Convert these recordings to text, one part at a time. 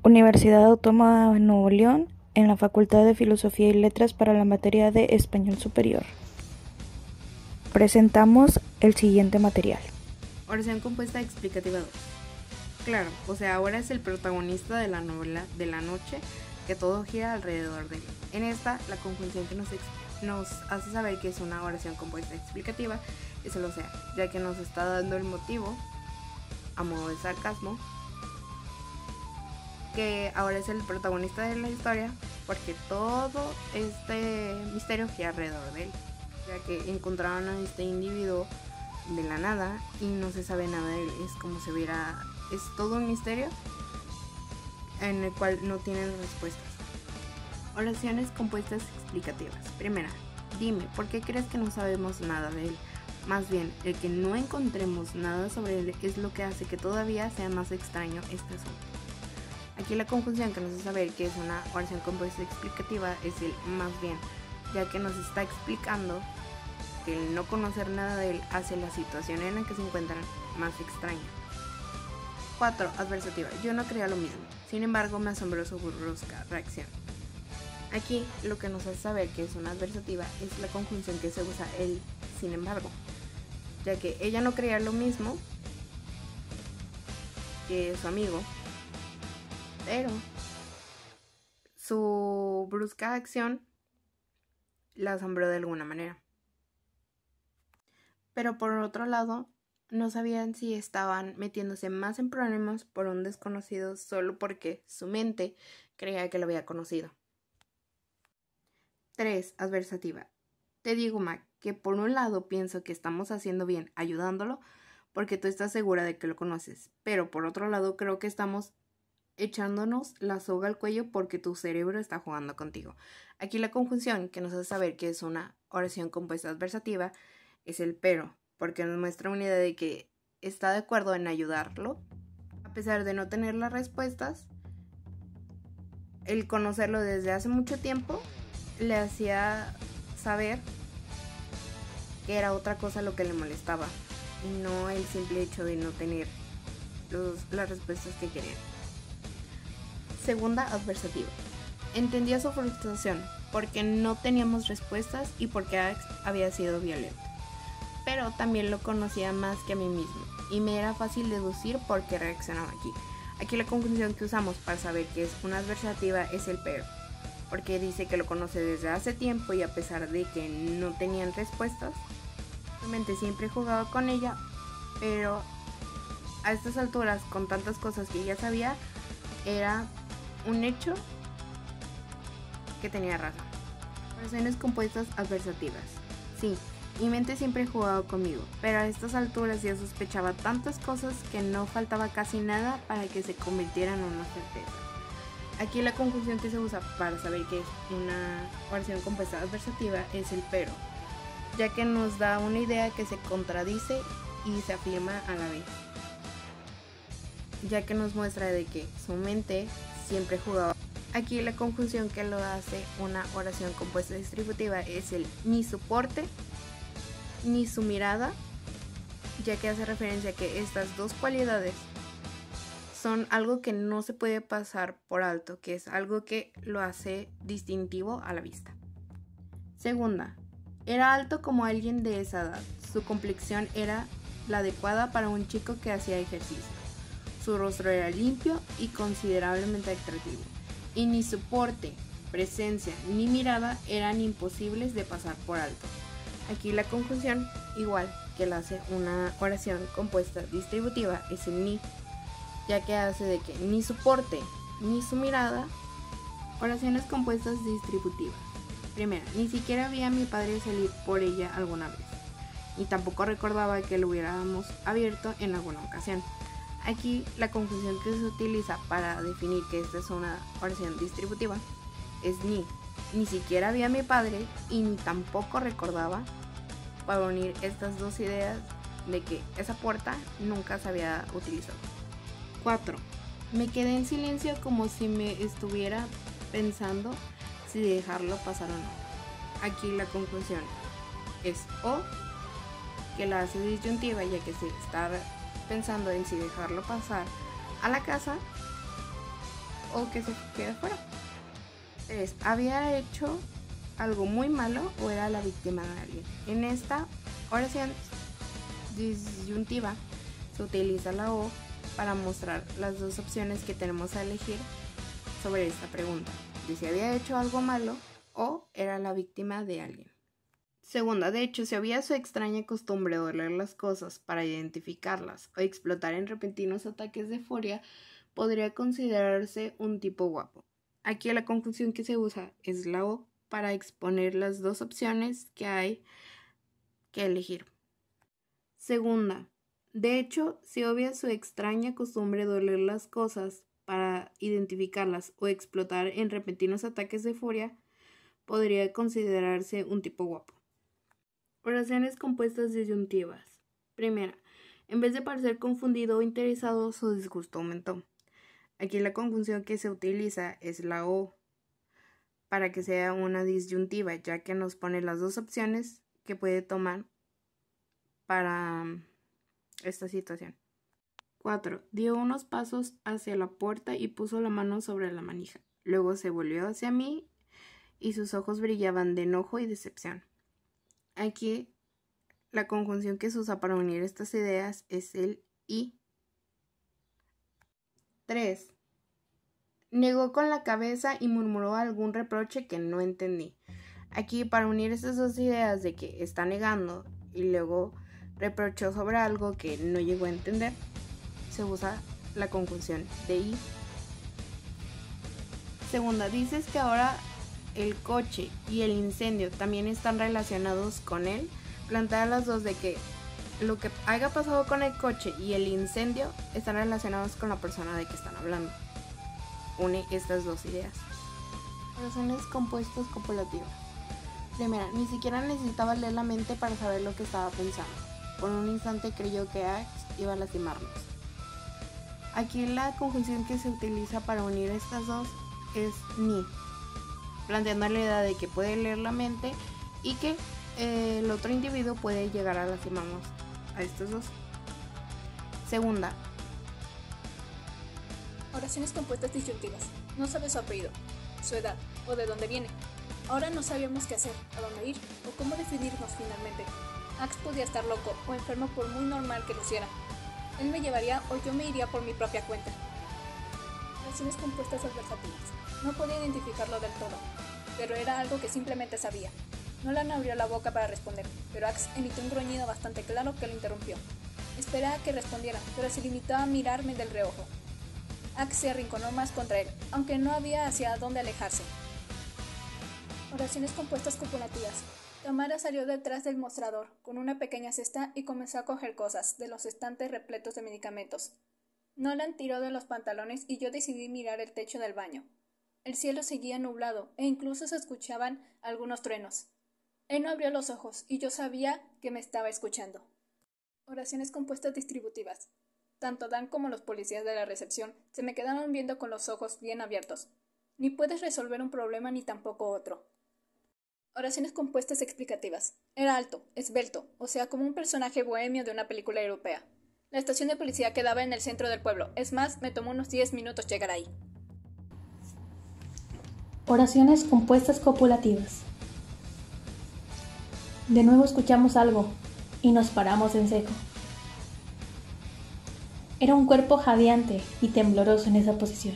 Universidad Autónoma de Nuevo León, en la Facultad de Filosofía y Letras para la materia de Español Superior. Presentamos el siguiente material. Oración compuesta explicativa 2. Claro, o sea, ahora es el protagonista de la novela de la noche, que todo gira alrededor de él. En esta, la conjunción que nos hace saber que es una oración compuesta explicativa es el o sea, ya que nos está dando el motivo, a modo de sarcasmo, que ahora es el protagonista de la historia porque todo este misterio gira alrededor de él, ya que encontraron a este individuo de la nada y no se sabe nada de él. Es como si hubiera, es todo un misterio en el cual no tienen respuestas. Oraciones compuestas explicativas. Primera, dime, ¿por qué crees que no sabemos nada de él? Más bien, el que no encontremos nada sobre él es lo que hace que todavía sea más extraño este asunto. Aquí la conjunción que nos hace saber que es una oración compuesta explicativa es el más bien, ya que nos está explicando que el no conocer nada de él hace la situación en la que se encuentran más extraña. 4. Adversativa. Yo no creía lo mismo, sin embargo me asombró su brusca reacción. Aquí lo que nos hace saber que es una adversativa es la conjunción que se usa el sin embargo, ya que ella no creía lo mismo que su amigo, pero su brusca acción la asombró de alguna manera. Pero por otro lado, no sabían si estaban metiéndose más en problemas por un desconocido solo porque su mente creía que lo había conocido. 3. Adversativa. Te digo, Mac, que por un lado pienso que estamos haciendo bien ayudándolo porque tú estás segura de que lo conoces, pero por otro lado creo que estamos echándonos la soga al cuello porque tu cerebro está jugando contigo. Aquí la conjunción que nos hace saber que es una oración compuesta adversativa es el pero, porque nos muestra una idea de que está de acuerdo en ayudarlo, a pesar de no tener las respuestas. El conocerlo desde hace mucho tiempo le hacía saber que era otra cosa lo que le molestaba y no el simple hecho de no tener las respuestas que querían. Segunda adversativa. Entendía su frustración porque no teníamos respuestas y porque Alex había sido violento. Pero también lo conocía más que a mí mismo y me era fácil deducir por qué reaccionaba aquí. Aquí la conclusión que usamos para saber que es una adversativa es el pero, porque dice que lo conoce desde hace tiempo y a pesar de que no tenían respuestas, realmente siempre jugaba con ella, pero a estas alturas, con tantas cosas que ella sabía, era un hecho que tenía razón. Oraciones compuestas adversativas. Sí, mi mente siempre ha jugado conmigo, pero a estas alturas ya sospechaba tantas cosas que no faltaba casi nada para que se convirtieran en una certeza. Aquí la conjunción que se usa para saber que es una oración compuesta adversativa es el pero, ya que nos da una idea que se contradice y se afirma a la vez, ya que nos muestra de que su mente siempre jugaba. Aquí la conjunción que lo hace una oración compuesta distributiva es el ni su porte ni su mirada, ya que hace referencia a que estas dos cualidades son algo que no se puede pasar por alto, que es algo que lo hace distintivo a la vista. Segunda, era alto como alguien de esa edad. Su complexión era la adecuada para un chico que hacía ejercicio. Su rostro era limpio y considerablemente atractivo. Y ni su porte, presencia ni mirada eran imposibles de pasar por alto. Aquí la conjunción, igual que la hace una oración compuesta distributiva, es el ni, ya que hace de que ni su porte ni su mirada. Oraciones compuestas distributivas. Primera, ni siquiera vi a mi padre salir por ella alguna vez, y tampoco recordaba que lo hubiéramos abierto en alguna ocasión. Aquí la conjunción que se utiliza para definir que esta es una oración distributiva es ni siquiera vi a mi padre y ni tampoco recordaba, para unir estas dos ideas de que esa puerta nunca se había utilizado. 4. Me quedé en silencio como si me estuviera pensando si dejarlo pasar o no. Aquí la conclusión es o, que la hace disyuntiva, ya que se está pensando en si dejarlo pasar a la casa, o que se quede fuera. 3. ¿Había hecho algo muy malo o era la víctima de alguien? En esta oración disyuntiva se utiliza la O para mostrar las dos opciones que tenemos a elegir sobre esta pregunta, de si había hecho algo malo o era la víctima de alguien. Segunda, de hecho, si había su extraña costumbre de oler las cosas para identificarlas o explotar en repentinos ataques de furia, podría considerarse un tipo guapo. Aquí la conjunción que se usa es la O para exponer las dos opciones que hay que elegir. Segunda, de hecho, si obvia su extraña costumbre de oler las cosas para identificarlas o explotar en repentinos ataques de furia, podría considerarse un tipo guapo. Oraciones compuestas disyuntivas. Primera, en vez de parecer confundido o interesado, su disgusto aumentó. Aquí la conjunción que se utiliza es la O para que sea una disyuntiva, ya que nos pone las dos opciones que puede tomar para esta situación. 4. Dio unos pasos hacia la puerta y puso la mano sobre la manija. Luego se volvió hacia mí y sus ojos brillaban de enojo y decepción. Aquí la conjunción que se usa para unir estas ideas es el y. 3. Negó con la cabeza y murmuró algún reproche que no entendí. Aquí para unir estas dos ideas de que está negando y luego reprochó sobre algo que no llegó a entender, se usa la conjunción de y. Segunda, dices que ahora el coche y el incendio también están relacionados con él. Plantea las dos de que lo que haya pasado con el coche y el incendio están relacionados con la persona de que están hablando. Une estas dos ideas. Oraciones compuestas copulativas. Primera, ni siquiera necesitaba leer la mente para saber lo que estaba pensando. Por un instante creyó que Axe iba a lastimarnos. Aquí la conjunción que se utiliza para unir estas dos es ni, planteando la idea de que puede leer la mente y que el otro individuo puede llegar a lastimarnos a estos dos. Segunda, oraciones compuestas disyuntivas. No sabe su apellido, su edad o de dónde viene. Ahora no sabíamos qué hacer, a dónde ir o cómo definirnos finalmente. Axe podía estar loco o enfermo por muy normal que luciera. Él me llevaría o yo me iría por mi propia cuenta. Oraciones compuestas adversativas. No podía identificarlo del todo, pero era algo que simplemente sabía. Nolan abrió la boca para responder, pero Axe emitió un gruñido bastante claro que lo interrumpió. Esperaba a que respondiera, pero se limitó a mirarme del reojo. Axe se arrinconó más contra él, aunque no había hacia dónde alejarse. Oraciones compuestas copulativas. Tamara salió detrás del mostrador con una pequeña cesta y comenzó a coger cosas de los estantes repletos de medicamentos. Nolan tiró de los pantalones y yo decidí mirar el techo del baño. El cielo seguía nublado e incluso se escuchaban algunos truenos. Él no abrió los ojos y yo sabía que me estaba escuchando. Oraciones compuestas distributivas. Tanto Dan como los policías de la recepción se me quedaron viendo con los ojos bien abiertos. Ni puedes resolver un problema ni tampoco otro. Oraciones compuestas explicativas. Era alto, esbelto, o sea, como un personaje bohemio de una película europea. La estación de policía quedaba en el centro del pueblo. Es más, me tomó unos 10 minutos llegar ahí. Oraciones compuestas copulativas. De nuevo escuchamos algo y nos paramos en seco. Era un cuerpo jadeante y tembloroso en esa posición.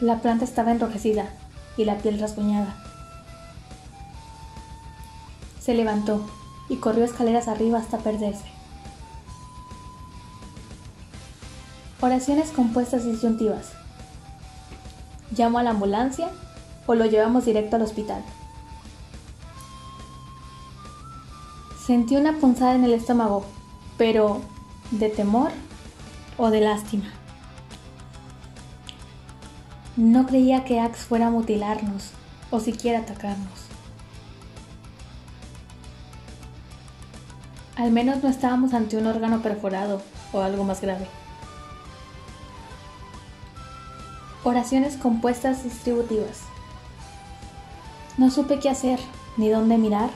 La planta estaba enrojecida y la piel rasguñada. Se levantó y corrió escaleras arriba hasta perderse. Oraciones compuestas disyuntivas. ¿Llamo a la ambulancia o lo llevamos directo al hospital? Sentí una punzada en el estómago, pero ¿de temor o de lástima? No creía que Axe fuera a mutilarnos o siquiera atacarnos. Al menos no estábamos ante un órgano perforado o algo más grave. Oraciones compuestas distributivas. No supe qué hacer, ni dónde mirar,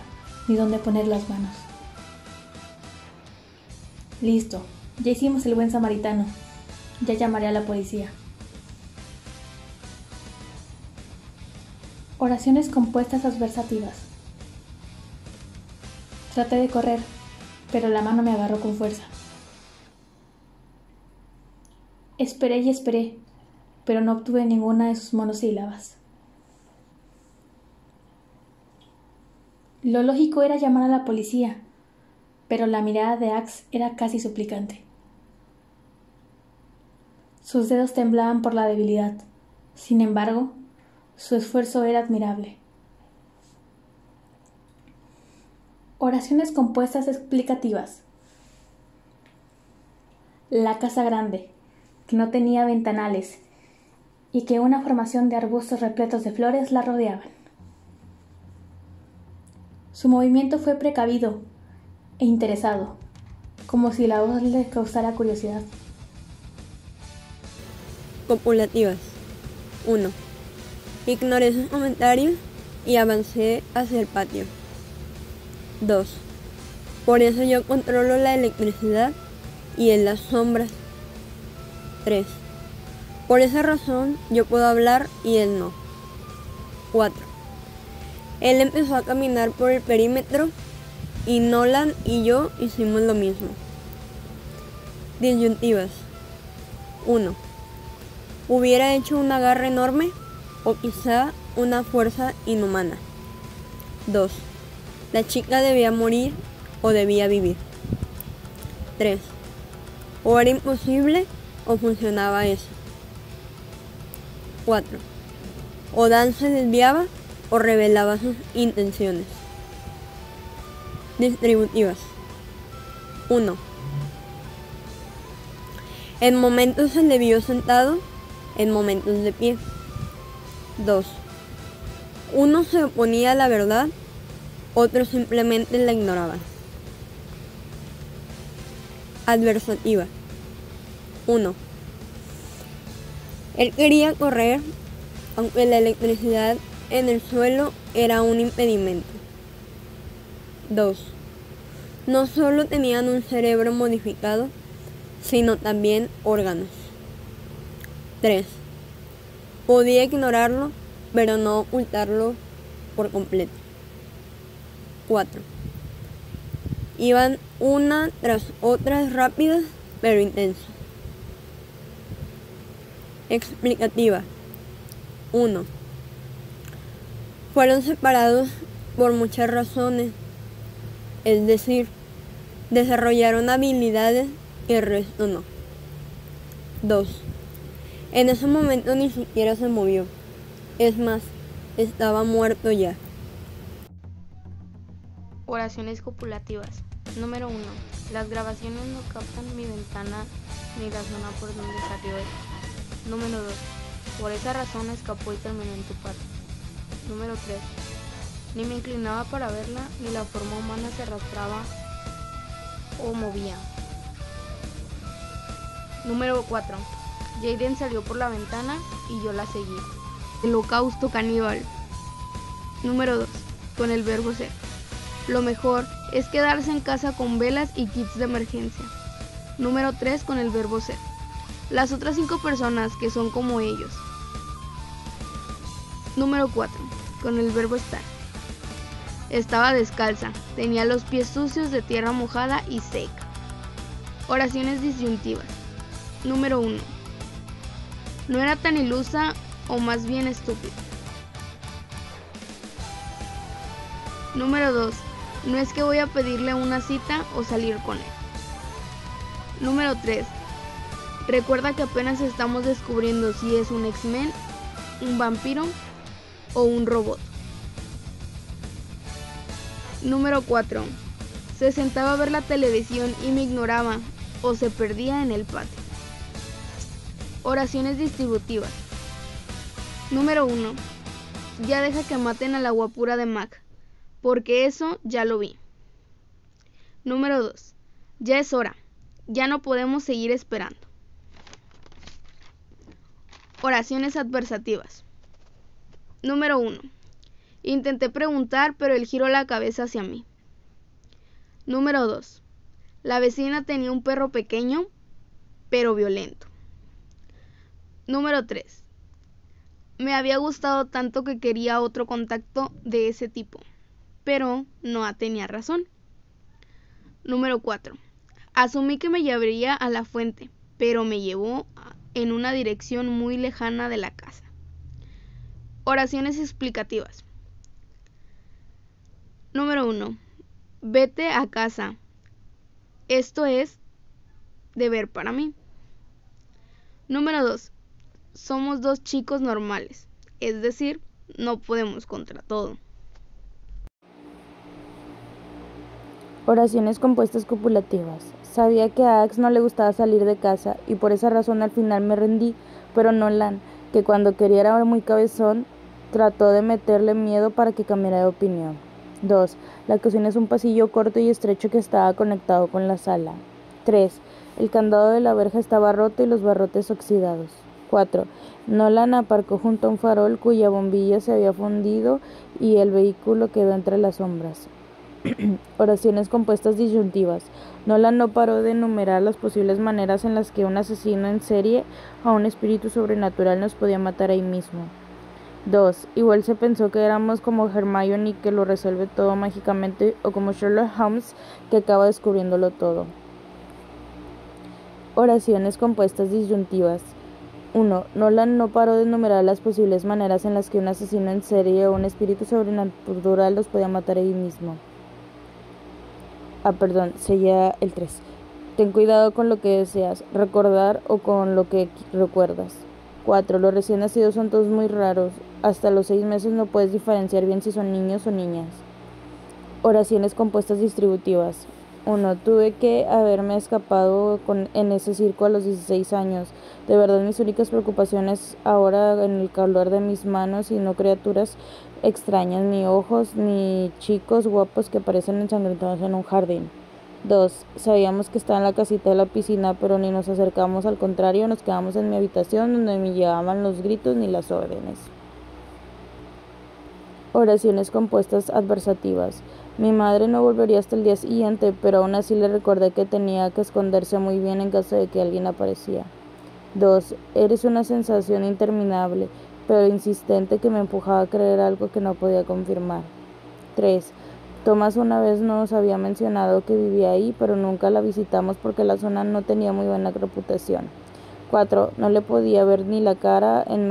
ni dónde poner las manos. Listo, ya hicimos el buen samaritano. Ya llamaré a la policía. Oraciones compuestas adversativas. Traté de correr, pero la mano me agarró con fuerza. Esperé y esperé, pero no obtuve ninguna de sus monosílabas. Lo lógico era llamar a la policía, pero la mirada de Axe era casi suplicante. Sus dedos temblaban por la debilidad. Sin embargo, su esfuerzo era admirable. Oraciones compuestas explicativas. La casa grande, que no tenía ventanales y que una formación de arbustos repletos de flores la rodeaban. Su movimiento fue precavido e interesado, como si la voz le causara curiosidad. Copulativas. 1. Ignoré sus comentarios y avancé hacia el patio. 2. Por eso yo controlo la electricidad y en las sombras. 3. Por esa razón yo puedo hablar y él no. 4. Él empezó a caminar por el perímetro y Nolan y yo hicimos lo mismo. Disyuntivas. 1. Hubiera hecho una garra enorme o quizá una fuerza inhumana. 2. La chica debía morir o debía vivir. 3. O era imposible o funcionaba eso. 4. O Dan se desviaba o revelaba sus intenciones. Distributivas. 1. En momentos se le vio sentado, en momentos de pie. 2. Uno se oponía a la verdad, otros simplemente la ignoraban. Adversativa. 1. Él quería correr, aunque la electricidad en el suelo era un impedimento. 2. No solo tenían un cerebro modificado, sino también órganos. 3. Podía ignorarlo, pero no ocultarlo por completo. 4. Iban una tras otra rápidas, pero intensas. Explicativa. 1. Fueron separados por muchas razones, es decir, desarrollaron habilidades y el resto no. 2. En ese momento ni siquiera se movió, es más, estaba muerto ya. Oraciones copulativas. Número 1. Las grabaciones no captan mi ventana ni la zona por donde salió él. Número 2. Por esa razón escapó y terminó en tu patio. Número 3. Ni me inclinaba para verla, ni la forma humana se arrastraba o movía. Número 4. Jaden salió por la ventana y yo la seguí. El holocausto caníbal. Número 2. Con el verbo ser. Lo mejor es quedarse en casa con velas y kits de emergencia. Número 3. Con el verbo ser. Las otras 5 personas que son como ellos. Número 4. Con el verbo estar. Estaba descalza, tenía los pies sucios de tierra mojada y seca. Oraciones disyuntivas. Número 1. No era tan ilusa o más bien estúpida. Número 2. No es que voy a pedirle una cita o salir con él. Número 3. Recuerda que apenas estamos descubriendo si es un X-Men, un vampiro o un robot. Número 4. Se sentaba a ver la televisión y me ignoraba o se perdía en el patio. Oraciones distributivas. Número 1. Ya deja que maten a la guapura de Mac, porque eso ya lo vi. Número 2. Ya es hora, ya no podemos seguir esperando. Oraciones adversativas. Número 1. Intenté preguntar, pero él giró la cabeza hacia mí. Número 2. La vecina tenía un perro pequeño, pero violento. Número 3. Me había gustado tanto que quería otro contacto de ese tipo, pero no tenía razón. Número 4. Asumí que me llevaría a la fuente, pero me llevó en una dirección muy lejana de la casa. Oraciones explicativas. Número 1. Vete a casa. Esto es deber para mí. Número 2. Somos dos chicos normales, es decir, no podemos contra todo. Oraciones compuestas copulativas. Sabía que a Ax no le gustaba salir de casa y por esa razón al final me rendí, pero Nolan, que cuando quería era muy cabezón, trató de meterle miedo para que cambiara de opinión. 2. La cocina es un pasillo corto y estrecho que estaba conectado con la sala. 3. El candado de la verja estaba roto y los barrotes oxidados. 4. Nolan aparcó junto a un farol cuya bombilla se había fundido y el vehículo quedó entre las sombras. Oraciones compuestas disyuntivas. Nolan no paró de enumerar las posibles maneras en las que un asesino en serie o un espíritu sobrenatural nos podía matar ahí mismo. 2. Igual se pensó que éramos como Hermione que lo resuelve todo mágicamente o como Sherlock Holmes que acaba descubriéndolo todo. Oraciones compuestas disyuntivas. 1. Nolan no paró de enumerar las posibles maneras en las que un asesino en serie o un espíritu sobrenatural los podía matar ahí mismo. Sería el 3. Ten cuidado con lo que deseas recordar o con lo que recuerdas. 4. Los recién nacidos son todos muy raros. Hasta los 6 meses no puedes diferenciar bien si son niños o niñas. Oraciones compuestas distributivas. 1. Tuve que haberme escapado en ese circo a los 16 años. De verdad mis únicas preocupaciones ahora en el calor de mis manos y no criaturas extrañas, ni ojos, ni chicos guapos que parecen ensangrentados en un jardín. 2. Sabíamos que estaba en la casita de la piscina, pero ni nos acercamos, al contrario, nos quedamos en mi habitación donde me llegaban los gritos ni las órdenes. Oraciones compuestas adversativas. Mi madre no volvería hasta el día siguiente, pero aún así le recordé que tenía que esconderse muy bien en caso de que alguien apareciera. 2. Eres una sensación interminable, pero insistente que me empujaba a creer algo que no podía confirmar. 3. Tomás una vez nos había mencionado que vivía ahí, pero nunca la visitamos porque la zona no tenía muy buena reputación. 4. No le podía ver bien la cara en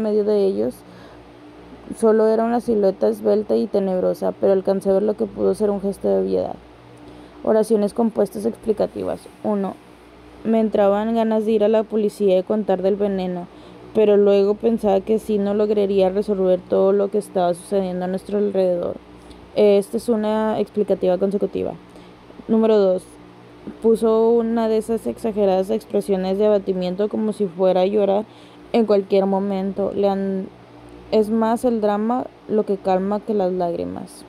medio de ellos. Solo era una silueta esbelta y tenebrosa, pero alcancé a ver lo que pudo ser un gesto de obviedad. Oraciones compuestas explicativas. 1. Me entraban ganas de ir a la policía y contar del veneno, pero luego pensaba que sí no lograría resolver todo lo que estaba sucediendo a nuestro alrededor. Esta es una explicativa consecutiva. Número 2. Puso una de esas exageradas expresiones de abatimiento como si fuera a llorar en cualquier momento. Es más el drama lo que calma que las lágrimas.